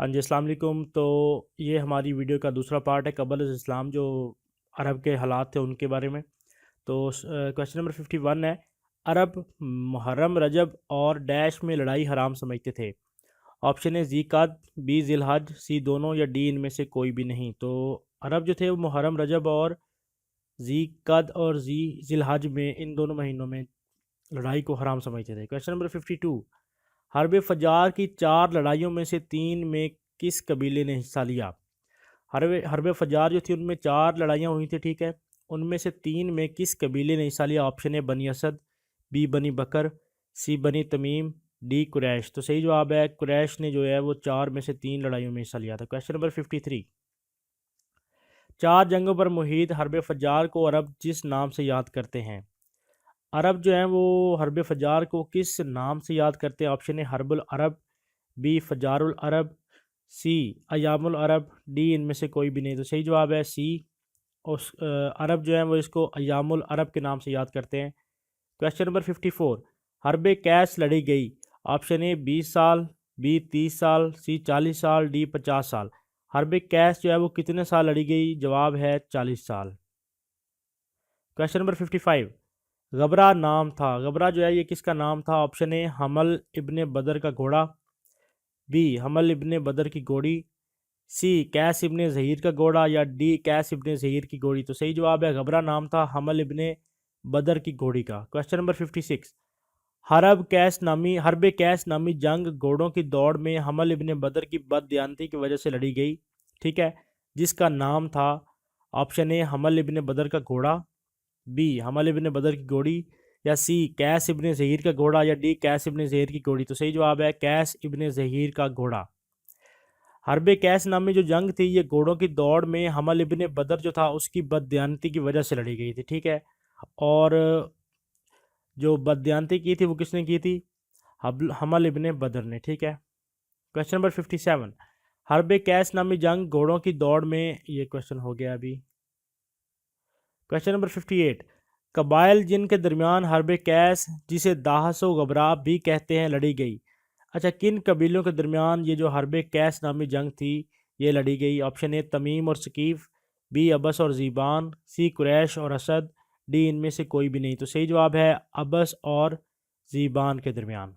हाँ जी, अस्सलाम वालेकुम। तो ये हमारी वीडियो का दूसरा पार्ट है कबल इस्लाम, जो अरब के हालात थे उनके बारे में। तो क्वेश्चन नंबर 51 है, अरब मुहर्रम, रजब और डैश में लड़ाई हराम समझते थे। ऑप्शन है ज़ीक़ाद, बी ज़िलहज, सी दोनों, या डी इनमें से कोई भी नहीं। तो अरब जो थे वो मुहर्रम, रजब और ज़ीक़ाद और ज़िलहज में, इन दोनों महीनों में लड़ाई को हराम समझते थे। क्वेश्चन नंबर 52, हर्ब फजार की 4 लड़ाइयों में से 3 में किस कबीले ने हिस्सा लिया। हर्ब हर्ब फजार जो थी उनमें 4 लड़ाइयाँ हुई थी, ठीक है। उनमें से 3 में किस कबीले ने हिस्सा लिया। ऑप्शन है बनी असद, बी बनी बकर, सी बनी तमीम, डी कुरैश। तो सही जवाब है कुरैश ने जो है वो 4 में से 3 लड़ाइयों में हिस्सा लिया था। क्वेश्चन नंबर 53, 4 जंगों पर मुहित हर्ब फजार को अरब जिस नाम से याद करते हैं। अरब जो है वो हर्ब फजार को किस नाम से याद करते हैं। ऑप्शन है हर्बुल अरब, बी फजारुल अरब, सी अयामुल अरब, डी इनमें से कोई भी नहीं। तो सही जवाब है सी। उस अरब जो है वो इसको अयामुल अरब के नाम से याद करते हैं। क्वेश्चन नंबर 54, हर्ब कैस लड़ी गई। ऑप्शन ए 20 साल, बी 30 साल, सी 40 साल, डी 50 साल। हर्ब कैस जो है वो कितने साल लड़ी गई। जवाब है 40 साल। क्वेश्चन नंबर 55, गबरा नाम था, गबरा जो है ये किसका नाम था। ऑप्शन ए हमल इब्ने बदर का घोड़ा, बी हमल इब्ने बदर की घोड़ी, सी कैस इब्ने ज़हीर का घोड़ा, या डी कैस इब्ने ज़हीर की घोड़ी। तो सही जवाब है गबरा नाम था हमल इब्ने बदर की घोड़ी का। क्वेश्चन नंबर 56, हर्ब कैस नामी जंग घोड़ों की दौड़ में हमल इब्ने बदर की बददियानती की वजह से लड़ी गई, ठीक है, जिसका नाम था। ऑप्शन ए हमल इब्ने बदर का घोड़ा, बी हमल इब्ने बदर की घोड़ी, या सी कैस इब्ने ज़हीर का घोड़ा, या डी कैस इब्ने ज़हीर की घोड़ी। तो सही जवाब है कैस इब्ने ज़हीर का घोड़ा। हर्ब कैस नामी जो जंग थी ये घोड़ों की दौड़ में हमल इब्ने बदर जो था उसकी बददियानती की वजह से लड़ी गई थी, ठीक है। और जो बददियानती की थी वो किसने की थी। हमल इब्ने बदर ने, ठीक है। क्वेश्चन नंबर 57, हर्ब कैस नामी जंग घोड़ों की दौड़ में, ये क्वेश्चन हो गया अभी। क्वेश्चन नंबर 58, कबाइल जिनके दरमियान हर्ब कैस, जिसे दाहसो गबरा भी कहते हैं, लड़ी गई। अच्छा, किन कबीलों के दरमियान ये जो हर्ब कैस नामी जंग थी ये लड़ी गई। ऑप्शन ए तमीम और सकीफ, बी अबस और ज़ीबान, सी कुरैश और असद, डी इनमें से कोई भी नहीं। तो सही जवाब है अबस और ज़ीबान के दरमियान।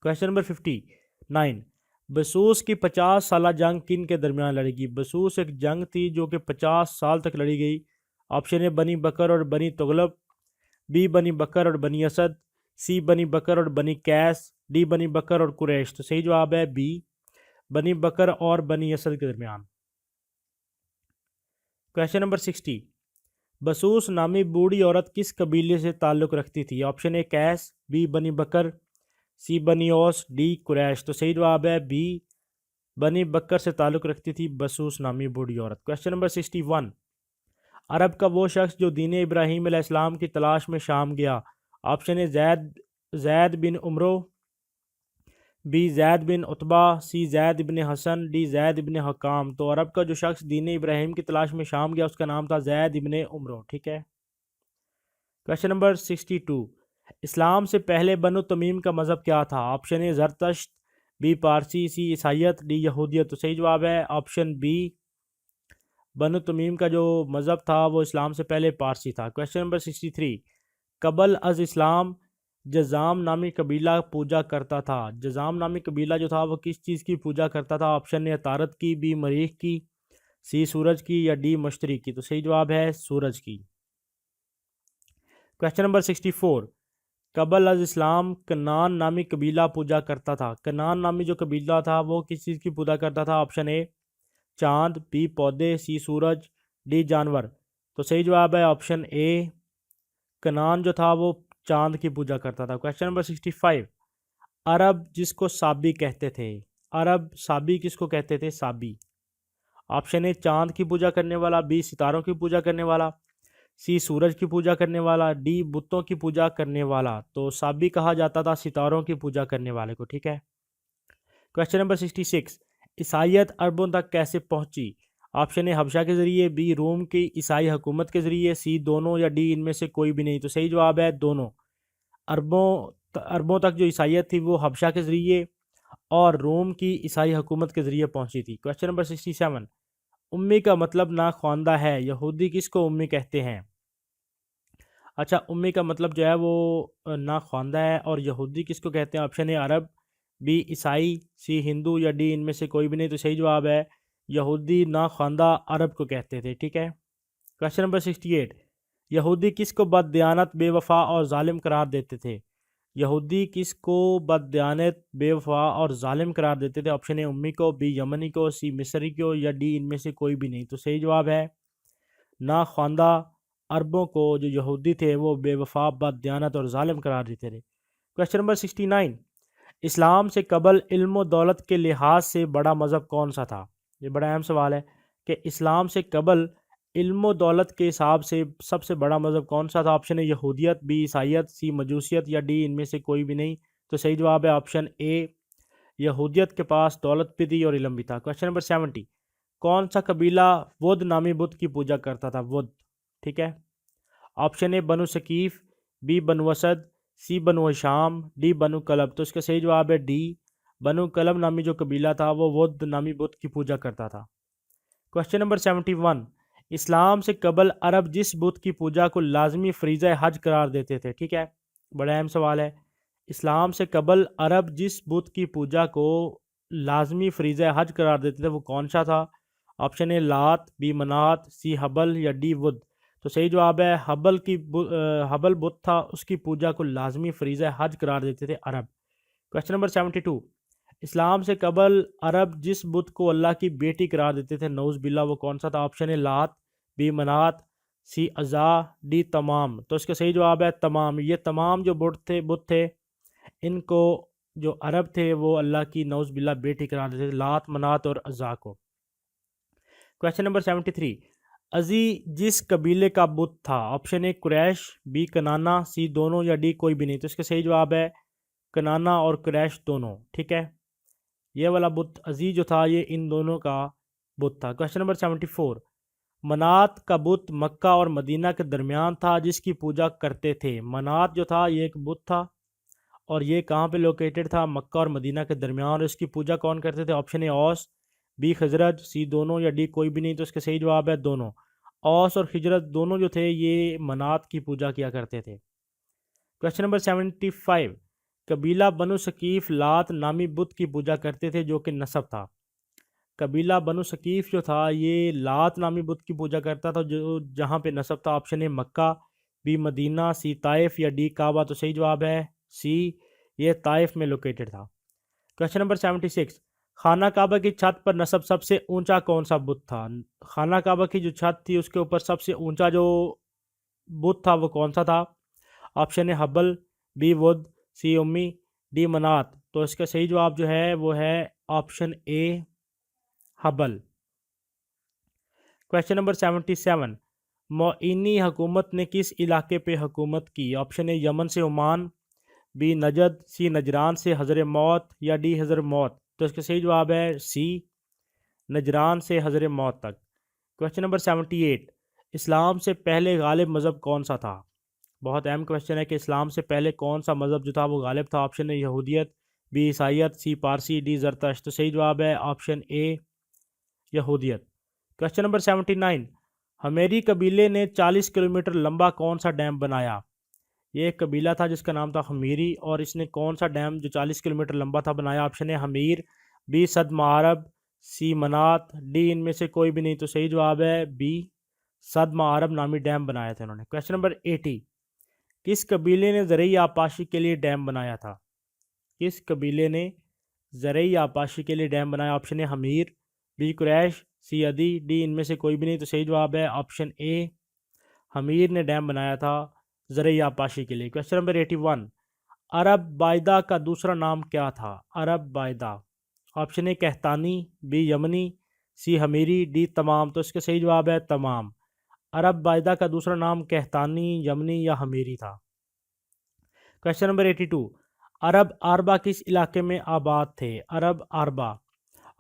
क्वेश्चन नंबर 59, बसूस की 50 साला जंग किन के दरमियान लड़ेगी। बसूस एक जंग थी जो कि 50 साल तक लड़ी गई। ऑप्शन ए बनी बकर और बनी तुगलब, बी बनी बकर और बनी असद, सी बनी बकर और बनी कैस, डी बनी बकर और कुरैश। तो सही जवाब है बी बनी बकर और बनी असद के दरमियान। क्वेश्चन नंबर 60, बसूस नामी बूढ़ी औरत किस कबीले से ताल्लुक़ रखती थी। ऑप्शन ए कैस, बी बनी बकर, सी बनी ओस, डी कुरैश। तो सही जवाब है बी बनी बकर से ताल्लुक़ रखती थी बसूस नामी बूढ़ी औरत। क्वेश्चन नंबर 61, अरब का वो शख्स जो दीन इब्राहीम अलैहिस्सलाम की तलाश में शाम गया। Option A Zaid bin Umro, B Zaid bin Utba, C Zaid ibn Hasan, D Zaid ibn Hakam. तो अरब का जो शख्स दीन इब्राहीम की तलाश में शाम गया उसका नाम था जैद इब्ने उमरो, ठीक है। क्वेश्चन नंबर 62, इस्लाम से पहले बनु तमीम का मज़हब क्या था। ऑप्शन ए जरतश्त, बी पारसी, सी ईसाइयत, डी यहूदियत। तो सही जवाब है ऑप्शन बी बनु तमीम का जो मज़हब था वो इस्लाम से पहले पारसी था। क्वेश्चन नंबर 63, कबल अज इस्लाम जज़ाम नामी कबीला पूजा करता था। जज़ाम नामी कबीला जो था वो किस चीज़ की पूजा करता था। ऑप्शन ए तारत की, बी मरीख की, सी सूरज की, या डी मश्तरी की। तो सही जवाब है सूरज की। क्वेश्चन नंबर 64, कबल अज इस्लाम कनान नामी कबीला पूजा करता था। कनान नामी जो कबीला था वो किस चीज़ की पूजा करता था। ऑप्शन ए चांद, बी पौधे, सी सूरज, डी जानवर। तो सही जवाब है ऑप्शन ए कनान जो था वो चांद की पूजा करता था। क्वेश्चन नंबर 65, अरब जिसको साबी कहते थे। अरब साबी किसको कहते थे। साबी। ऑप्शन ए चांद की पूजा करने वाला, बी सितारों की पूजा करने वाला, सी सूरज की पूजा करने वाला, डी बुतों की पूजा करने वाला। तो साबी कहा जाता था सितारों की पूजा करने वाले को, ठीक है। क्वेश्चन नंबर 66, ईसाइयत अरबों तक कैसे पहुंची। ऑप्शन ए हबशा के ज़रिए, बी रोम की ईसाई हुकूमत के ज़रिए, सी दोनों, या डी इनमें से कोई भी नहीं। तो सही जवाब है दोनों। अरबों अरबों तक जो ईसाइयत थी वो हबशा के ज़रिए और रोम की ईसाई हुकूमत के ज़रिए पहुंची थी। क्वेश्चन नंबर 67, उम्मी का मतलब ना ख्वानदा है, यहूदी किसको उम्मी कहते हैं? अच्छा, उम्मी का मतलब जो है वो ना ख्वानदा है, और यहूदी किसको कहते हैं? ऑप्शन ए अरब, बी ईसाई, सी हिंदू, या डी इनमें से कोई भी नहीं। तो सही जवाब है यहूदी ना ख्वानदा अरब को कहते थे। ठीक है। क्वेश्चन नंबर 68, यहूदी किसको बददियानत, बेवफा और जालिम करार देते थे? यहूदी किसको बददियानत, बेवफा और जालिम करार देते थे? ऑप्शन ए उम्मी को, बी यमनी को, सी मिस्री को, या डी इनमें से कोई भी नहीं। तो सही जवाब है ना ख्वानदा अरबों को जो यहूदी थे वो बेवफा, बददियानत और जालिम करार देते थे। क्वेश्चन नंबर 69, इस्लाम से कबल इल्म व दौलत के लिहाज से बड़ा मज़हब कौन सा था? ये बड़ा अहम सवाल है कि इस्लाम से कबल इल्म व दौलत के हिसाब से सबसे बड़ा मज़हब कौन सा था? ऑप्शन है यहूदियत, बी ईसाइयत, सी मजूसियत, या डी इनमें से कोई भी नहीं। तो सही जवाब है ऑप्शन ए, यहूदियत के पास दौलत भी थी और इल्म भी था। क्वेश्चन नंबर 70, कौन सा कबीला वुद नामी बुत की पूजा करता था? वुद। ठीक है। Option A Banu Thaqif, B Banu Asad, C Banu Hashim, D Banu Kalb. तो इसका सही जवाब है डी, बनु कलब नामी जो कबीला था वो वुद नामी बुत की पूजा करता था। क्वेश्चन नंबर 71, इस्लाम से कबल अरब जिस बुत की पूजा को लाजमी फरीज़ा हज करार देते थे? ठीक है, बड़ा अहम सवाल है। इस्लाम से कबल अरब जिस बुत की पूजा को लाजमी फरीज़ा हज करार देते थे वो कौन सा था? ऑप्शन ए लात, बी मनात, सी हबल, या डी वुद। तो सही जवाब है हबल बुत था, उसकी पूजा को लाजमी फरीज़ा हज करार देते थे अरब। क्वेश्चन नंबर 72, इस्लाम से कबल अरब जिस बुत को अल्लाह की बेटी करार देते थे नौज बिल्ला वो कौन सा था? ऑप्शन ए लात, बी मनात, सी अज़ा, डी तमाम। तो इसका सही जवाब है तमाम। ये तमाम जो बुत थे इनको जो अरब थे वो अल्लाह की नौज बिल्ला बेटी करार देते थे, लात, मनात और अज़ा को। क्वेश्चन नंबर 73, अजी जिस कबीले का बुत था? ऑप्शन ए कुरैश, बी कनाना, सी दोनों, या डी कोई भी नहीं। तो इसका सही जवाब है कनाना और कुरैश दोनों। ठीक है। ये वाला बुत अजी जो था ये इन दोनों का बुत था। क्वेश्चन नंबर 74, मनात का बुत मक्का और मदीना के दरमियान था जिसकी पूजा करते थे? मनात जो था ये एक बुत था और ये कहाँ पे लोकेटेड था? मक्का और मदीना के दरमियान। और इसकी पूजा कौन करते थे? Option A Aws, B Khazraj, सी दोनों, या डी कोई भी नहीं। तो इसका सही जवाब है दोनों। औस और खजरज दोनों जो थे ये मनात की पूजा किया करते थे। क्वेश्चन नंबर 75, कबीला बनु सकीफ लात नामी बुत की पूजा करते थे जो कि नसब था। कबीला बनु सकीफ जो था ये लात नामी बुत की पूजा करता था जो जहाँ पे नसब था। Option A Mecca, B Medina, C Taif, या डी काबा। तो सही जवाब है सी, ये ताइफ में लोकेटेड था। क्वेश्चन नंबर 76, खाना काबा की छत पर नसब सबसे ऊंचा कौन सा बुत था? खाना काबा की जो छत थी उसके ऊपर सबसे ऊंचा जो बुत था वो कौन सा था? Option A Hubal, B Wadd, C उम्मी, डी मनात। तो इसका सही जवाब जो है वो है option A Hubble. Question number 77, Moini हुकूमत ने किस इलाके पे हुकूमत की? ऑप्शन ए यमन से ओमान, बी नजद, सी नजरान से हज़र मौत, या डी हज़र मौत। तो इसका सही जवाब है सी, नजरान से हज़र मौत तक। क्वेश्चन नंबर 78, इस्लाम से पहले गालिब मज़हब कौन सा था? बहुत अहम क्वेश्चन है कि इस्लाम से पहले कौन सा मज़हब जो था वो गालिब था। ऑप्शन ए यहूदियत, बी ईसाइयत, सी पारसी, डी जरतश्त। तो सही जवाब है ऑप्शन ए यहूदियत। क्वेश्चन नंबर 79, हमेरी कबीले ने 40 किलोमीटर लंबा कौन सा डैम बनाया? ये एक कबीला था जिसका नाम था हमीरी और इसने कौन सा डैम जो 40 किलोमीटर लंबा था बनाया? ऑप्शन ए हमीर, बी सद मारब, सी मनात, डी इनमें से कोई भी नहीं। तो सही जवाब है बी, सद मारब नामी डैम बनाया था इन्होंने। क्वेश्चन नंबर 80, किस कबीले ने ज़रई आपाशी के लिए डैम बनाया था? किस कबीले ने ज़रई आपाशी के लिए डैम बनाया? Option A Himyar, B Quraysh, C Adi, D इनमें से कोई भी नहीं। तो सही जवाब है ऑप्शन ए, हमीर ने डैम बनाया था ज़रई आपाशी के लिए। क्वेश्चन नंबर 81, अरब बायदा का दूसरा नाम क्या था? अरब बायदा। ऑप्शन ए कहतानी, बी यमनी, सी हमीरी, डी तमाम। तो इसका सही जवाब है तमाम। अरब बायदा का दूसरा नाम कहतानी, यमनी या हमीरी था। क्वेश्चन नंबर 82, अरब आरबा किस इलाके में आबाद थे? अरब आरबा।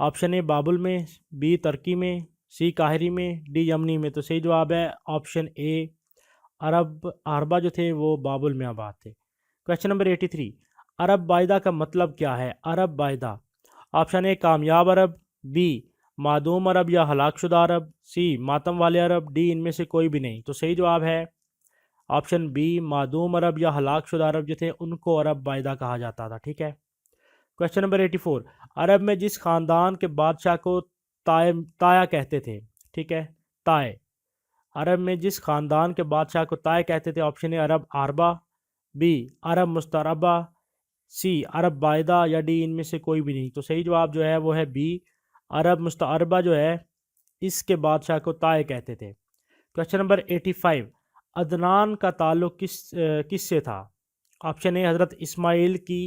ऑप्शन ए बाबुल में, बी तुर्की में, सी काहिरी में, डी यमनी में। तो सही जवाब है ऑप्शन ए, अरब आरबा जो थे वो बाबुल में आबाद थे। क्वेश्चन नंबर 83, अरब बायदा का मतलब क्या है? अरब बायदा ऑप्शन ए कामयाब अरब, बी मादूम अरब या हलाकशुदा अरब, सी मातम वाले अरब, डी इनमें से कोई भी नहीं। तो सही जवाब है ऑप्शन बी मादूम अरब या हलाकशुदा अरब जो थे उनको अरब बायदा कहा जाता था। ठीक है। क्वेश्चन नंबर 84, अरब में जिस खानदान के बादशाह को ताया कहते थे, ठीक है, ताय, अरब में जिस खानदान के बादशाह को ताय कहते थे, ऑप्शन ए अरब आरबा, बी अरब मुस्तरबा, सी अरब बायदा या डी इनमें से कोई भी नहीं। तो सही जवाब जो है वो है बी अरब मुस्तरबा जो है इसके बादशाह को ताय कहते थे। क्वेश्चन नंबर 85, अदनान का ताल्लुक किससे था? ऑप्शन ए हज़रत इस्माइल की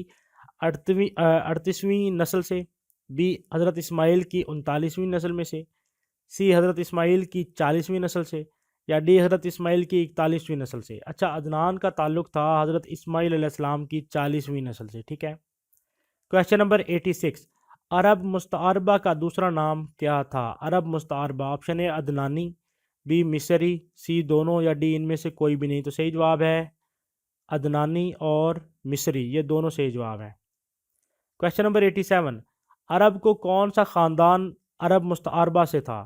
38वीं नस्ल से, बी हज़रत इस्माइल की 39वीं नस्ल में से, सी हज़रत इस्माइल की 40वीं नस्ल से, या डी हज़रत इस्माइल की 41वीं नस्ल से। अच्छा, अदनान का ताल्लुक था हज़रत इस्माइल अलैहिस्सलाम की 40वीं नस्ल से। ठीक है। क्वेश्चन नंबर 86, अरब मुस्तअरबा का दूसरा नाम क्या था? अरब मुस्तअरबा, ऑप्शन ए अदनानी, बी मिस्री, सी दोनों या डी इनमें से कोई भी नहीं। तो सही जवाब है अदनानी और मिस्री, ये दोनों सही जवाब है। क्वेश्चन नंबर 87, अरब को कौन सा ख़ानदान अरब मुस्तअरबा से था?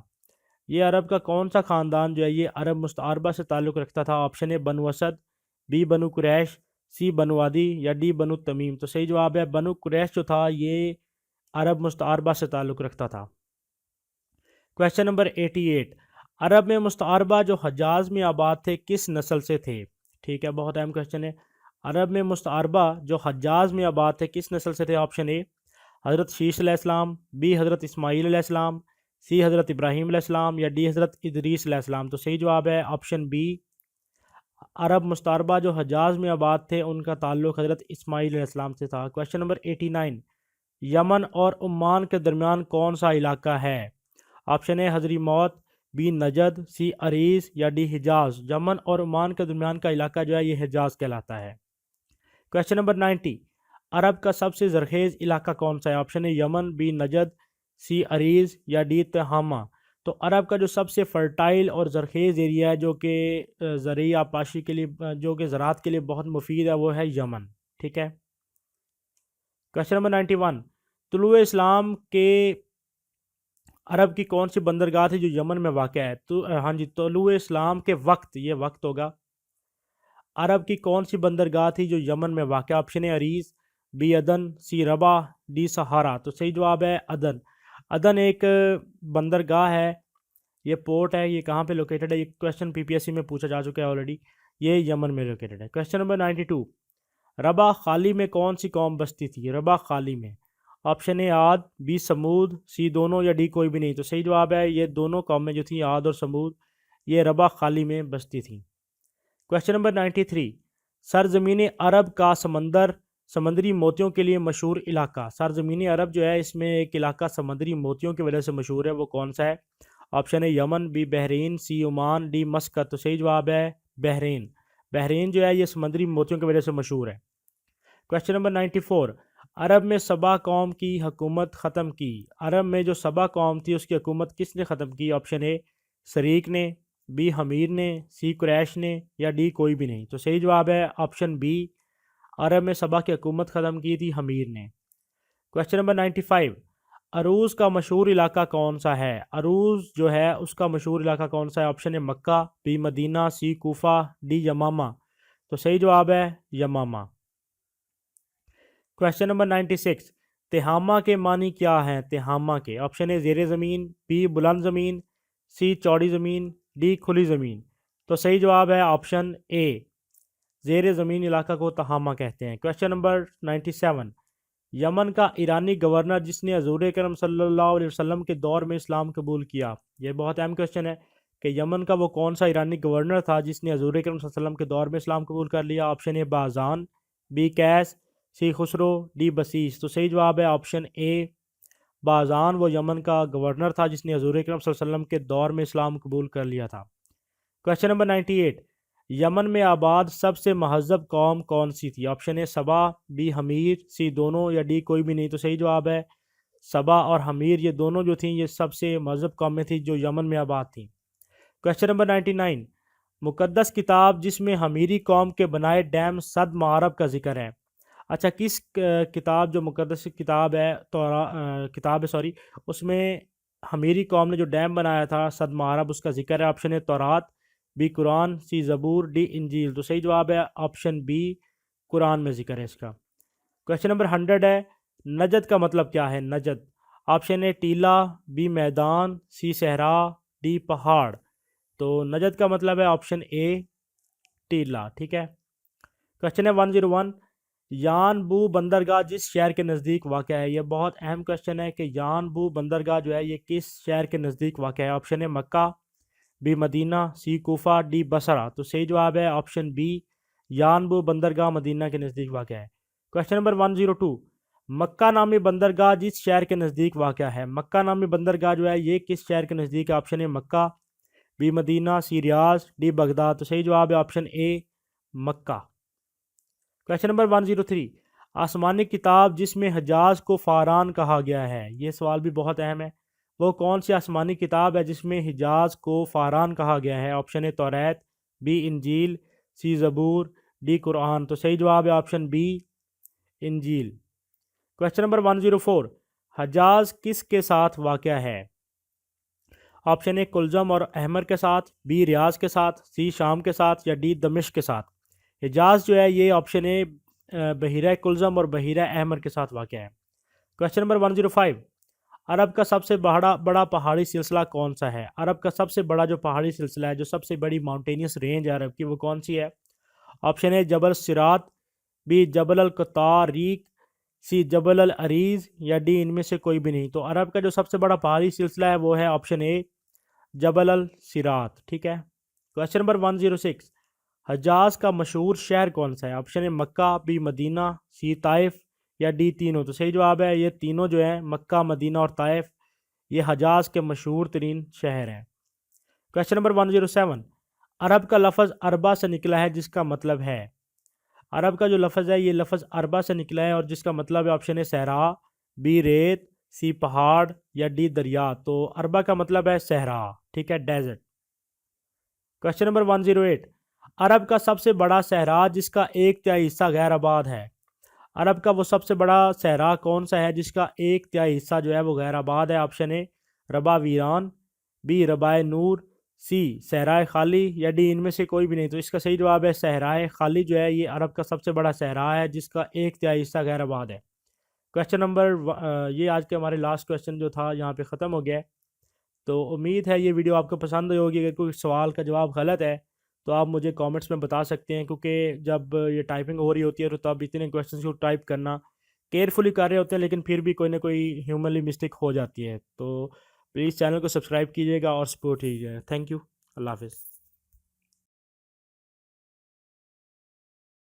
ये अरब का कौन सा ख़ानदान जो है ये अरब मुस्तअरबा से ताल्लुक़ रखता था? Option A Banu Asad, B Banu Quraysh, C Banu Adi या डी बनु तमीम। तो सही जवाब है बनु कुरैश जो था ये अरब मुस्तअरबा से ताल्लुक़ रखता था। क्वेश्चन नंबर 88, अरब में मुस्तअरबा जो हजाज में आबाद थे किस नस्ल से थे? ठीक है, बहुत अहम क्वेश्चन है। अरब में मुस्तअरबा जो हजाज में आबाद थे किस नस्ल से थे? ऑप्शन ए हज़रत शीश अलैहिस्सलाम, बी हज़रत इस्माईल अलैहिस्सलाम, सी हज़रत इब्राहीम अलैहिस्सलाम या डी हज़रत इदरीस अलैहिस्सलाम। तो सही जवाब है ऑप्शन बी अरब मुस्तअरबा जो हजाज में आबाद थे उनका ताल्लुक़ हज़रत इस्माईल अलैहिस्सलाम से था। क्वेश्चन नंबर 89, यमन और ओमान के दरमियान कौन सा इलाका है? ऑप्शन ए हजरी मौत, बी नजद, सी अरीज या डी हिजाज। यमन और ओमान के दरमियान का इलाका जो है ये हिजाज कहलाता है। क्वेश्चन नंबर 90, अरब का सबसे ज़रखेज़ इलाका कौन सा है? Option A Yemen, B Najd, C अरीज या डी तहामा। तो अरब का जो सबसे फर्टाइल और ज़रखेज़ एरिया है जो कि ज़रिया आपाशी के लिए जो कि ज़राअत के लिए बहुत मुफीद है वो है यमन। ठीक है। क्वेश्चन नंबर 91, तुलुए इस्लाम के अरब की कौन सी बंदरगाह थी जो यमन में वाक़या है? तो हाँ जी, तुलुए इस्लाम के वक्त, ये वक्त होगा, अरब की कौन सी बंदरगाह थी जो यमन में वाक़या? ऑप्शन ए अरीज़, बी अदन, सी रबा, डी सहारा। तो सही जवाब है अदन। अदन एक बंदरगाह है, ये पोर्ट है, ये कहाँ पे लोकेटेड है? ये क्वेश्चन पीपीएससी में पूछा जा चुका है ऑलरेडी, ये यमन में लोकेटेड है। क्वेश्चन नंबर 92, रबा खाली में कौन सी कौम बसती थी? रबा खाली में, ऑप्शन ए आद, बी समूद, सी दोनों या डी कोई भी नहीं। तो सही जवाब है ये दोनों कौमें जो थी आद और समूद ये रबा खाली में बसती थी। क्वेश्चन नंबर 93, सरजमीन अरब का समंदरी मोतियों के लिए मशहूर इलाका। सरजमीन अरब जो है इसमें एक इलाका समंदरी मोतियों की वजह से मशहूर है, वो कौन सा है? Option A Yemen, B Bahrain, C Oman, D Muscat. तो सही जवाब है बहरीन। बहरीन जो है ये समंदरी मोतियों की वजह से मशहूर है। क्वेश्चन नंबर 94, अरब में सबा कौम की हुकूमत ख़त्म की। अरब में जो सबा कौम थी उसकी हुकूमत किसने ख़त्म की? ऑप्शन ए शरीक ने, बी हमीर ने, सी कुरैश ने या डी कोई भी नहीं। तो सही जवाब है ऑप्शन बी, अरब में सबा की हुकूमत ख़त्म की थी हमीर ने। क्वेश्चन नंबर 95, अरूज़ का मशहूर इलाका कौन सा है? अरूज़ जो है उसका मशहूर इलाका कौन सा है? Option A Mecca, B Medina, C Kufa, D Yamama. तो सही जवाब है यमामा। क्वेश्चन नंबर 96, तिहामा के मानी क्या हैं? तिहामा के, ऑप्शन ए ज़ेरे ज़मीन, बी बुलंद ज़मीन, सी चौड़ी ज़मीन, डी खुली ज़मीन। तो सही जवाब है ऑप्शन ए, ज़ेरे ज़मीन इलाका को तहामा कहते हैं। क्वेश्चन नंबर 97, यमन का ईरानी गवर्नर जिसने हज़ूर अकरम सल्लल्लाहु अलैहि वसल्लम के दौर में इस्लाम कबूल किया। ये बहुत अहम क्वेश्चन है कि यमन का वो कौन सा ईरानी गवर्नर था जिसने हज़ूर अकरम सल्लल्लाहु अलैहि वसल्लम के दौर में इस्लाम कबूल कर लिया? Option A Bazan, B Qais, C Khusro, D बसीस। तो सही जवाब है ऑप्शन ए, बाज़ान वो यमन का गवर्नर था जिसने हज़ूर अकरम सल्लल्लाहु अलैहि वसल्लम के दौर में इस्लाम कबूल कर लिया था। क्वेश्चन नंबर 98, यमन में आबाद सबसे महज़ब कौम कौन सी थी? Option A Saba, B Himyar, C दोनों या डी कोई भी नहीं। तो सही जवाब है सबा और हमीर, ये दोनों जो थी ये सबसे महज़ब कौमें थी जो यमन में आबाद थी। क्वेश्चन नंबर 99, मुक़द्दस किताब जिसमें हमीरी कौम के बनाए डैम सद मारब का जिक्र है। अच्छा, किस किताब जो मुकद्दस किताब है किताब है सॉरी, उसमें हमीरी कौम ने जो डैम बनाया था सद मारब, उसका जिक्र है? ऑप्शन ए तौरात, बी कुरान, सी ज़बूर, डी इंजील। तो सही जवाब है ऑप्शन बी, कुरान में जिक्र है इसका। क्वेश्चन नंबर 100 है, नजद का मतलब क्या है? नजद, ऑप्शन ए टीला, बी मैदान, सी सहरा, डी पहाड़। तो नजद का मतलब है ऑप्शन ए टीला। ठीक है। क्वेश्चन है 101, यानबू बंदरगाह जिस शहर के नज़दीक वाक़ है? ये बहुत अहम क्वेश्चन है कि यानबू बंदरगाह जो है ये किस शहर के नज़दीक वाक़ है? ऑप्शन है मक्का, बी मदीना, सी कोफा, डी बसरा। तो सही जवाब है ऑप्शन बी, यानबू बंदरगाह मदीना के नज़दीक वाक़ है। क्वेश्चन नंबर 102, मक्का नामी बंदरगाह जिस शहर के नज़दीक वाक़ है? मक्का नामी बंदरगाह जो है ये किस शहर के नज़दीक है? Option A Mecca, B Medina, C Riyadh, D Baghdad. तो सही जवाब है option A Mecca. Question number 103, आसमानी किताब जिसमें हजाज को फ़ारान कहा गया है? ये सवाल भी बहुत अहम है। वो कौन सी आसमानी किताब है जिसमें हिजाज को फ़ारान कहा गया है? ऑप्शन ए तौरात, बी इंजील, सी ज़बूर, डी कुरान। तो सही जवाब है ऑप्शन बी इंजील। क्वेश्चन नंबर 104, हजाज किसके साथ वाक़या है? ऑप्शन ए कुलजम और अहमर के साथ, बी रियाज के साथ, सी शाम के साथ, या डी दमिश्क के साथ। हिजाज जो है ये ऑप्शन ए बहिरा कुलजम और बहिरा अहमर के साथ वाक़ है। क्वेश्चन नंबर 105, अरब का सबसे बड़ा बड़ा पहाड़ी सिलसिला कौन सा है? अरब का सबसे बड़ा जो पहाड़ी सिलसिला है, जो सबसे बड़ी माउंटेनियस रेंज है अरब की, वो कौन सी है? ऑप्शन ए जबल सिरात, बी जबल अल कतारीक, सी जबल अल अरीज, या डी इनमें से कोई भी नहीं। तो अरब का जो सबसे बड़ा पहाड़ी सिलसिला है वो है ऑप्शन ए जबल अल सिरात। ठीक है। क्वेश्चन नंबर 106, हजाज का मशहूर शहर कौन सा है? Option A Mecca, B Medina, C Taif, या डी तीनों। तो सही जवाब है ये तीनों जो है मक्का, मदीना और ताइफ, ये हजाज के मशहूर तरीन शहर हैं। क्वेश्चन नंबर 107, अरब का लफ्ज़ अरबा से निकला है जिसका मतलब है? अरब का जो लफ्ज़ है ये लफ्ज़ अरबा से निकला है और जिसका मतलब है ऑप्शन ए सहरा, बी रेत, सी पहाड़, या डी दरिया। तो अरबा का मतलब है सहरा। ठीक है, डेजर्ट। क्वेश्चन नंबर 108, अरब का सबसे बड़ा सहरा जिसका एक तिहाई हिस्सा गैर आबाद है? अरब का वो सबसे बड़ा सहरा कौन सा है जिसका एक तिहाई हिस्सा जो है वो गैर आबाद है? ऑप्शन ए रबा वीरान, बी रबाए नूर, सी सहराए खाली, या डी इनमें से कोई भी नहीं। तो इसका सही जवाब है सहराए खाली जो है ये अरब का सबसे बड़ा सहरा है जिसका एक तिहाई हिस्सा गैर आबाद है। क्वेश्चन नंबर ये आज के हमारे लास्ट क्वेश्चन जो था यहाँ पे ख़त्म हो गया है। तो उम्मीद है ये वीडियो आपको पसंद आई होगी। अगर कोई सवाल का जवाब गलत है तो आप मुझे कमेंट्स में बता सकते हैं, क्योंकि जब ये टाइपिंग हो रही होती है तो तब इतने क्वेश्चंस को टाइप करना केयरफुली कर रहे होते हैं, लेकिन फिर भी कोई ना कोई ह्यूमनली मिस्टेक हो जाती है। तो प्लीज़ चैनल को सब्सक्राइब कीजिएगा और सपोर्ट कीजिएगा। Thank you. अल्लाह हाफ़िज़।